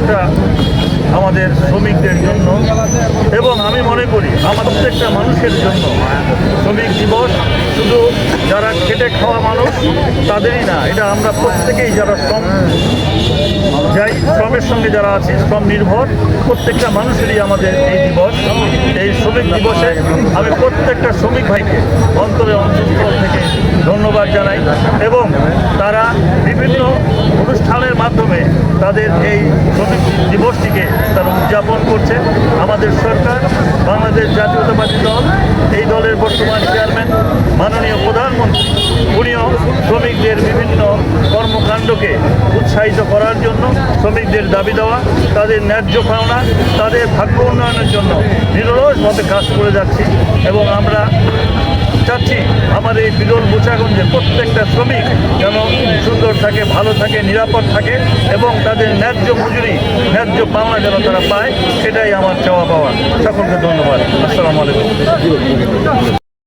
দিবসটা আমাদের শ্রমিকদের জন্য এবং আমি মনে করি আমাদের প্রত্যেকটা মানুষের জন্য শ্রমিক দিবস শুধু যারা খেটে খাওয়া মানুষ তাদেরই না, এটা আমরা প্রত্যেকেই যারা শ্রমের সঙ্গে যারা আছি, শ্রম নির্ভর প্রত্যেকটা মানুষেরই আমাদের এই দিবস। এই শ্রমিক দিবসে আমি প্রত্যেকটা শ্রমিক ভাইকে অন্তঃস্থল থেকে ধন্যবাদ জানাই এবং তারা বিভিন্ন অনুষ্ঠানের মাধ্যমে তাদের এই শ্রমিক দিবসটিকে তারা উদযাপন করছে। আমাদের সরকার, বাংলাদেশ জাতীয়তাবাদী দল, এই দলের বর্তমান চেয়ারম্যান মাননীয় প্রধানমন্ত্রী, উনিও শ্রমিকদের বিভিন্ন কর্মকাণ্ডকে উৎসাহিত করার জন্য, শ্রমিকদের দাবি দেওয়া, তাদের ন্যায্য পাওনা, তাদের ভাগ্য উন্নয়নের জন্য নিরলসভাবে কাজ করে যাচ্ছি এবং আমরা চাচ্ছি আমার এই বিরল বোচাগঞ্জে প্রত্যেকটা শ্রমিক যেন সুন্দর থাকে, ভালো থাকে, নিরাপদ থাকে এবং তাদের ন্যায্য মজুরি, ন্যায্য পাওনা যেন তারা পায়, সেটাই আমার চাওয়া পাওয়া। সকলকে ধন্যবাদ। আসসালামু আলাইকুম।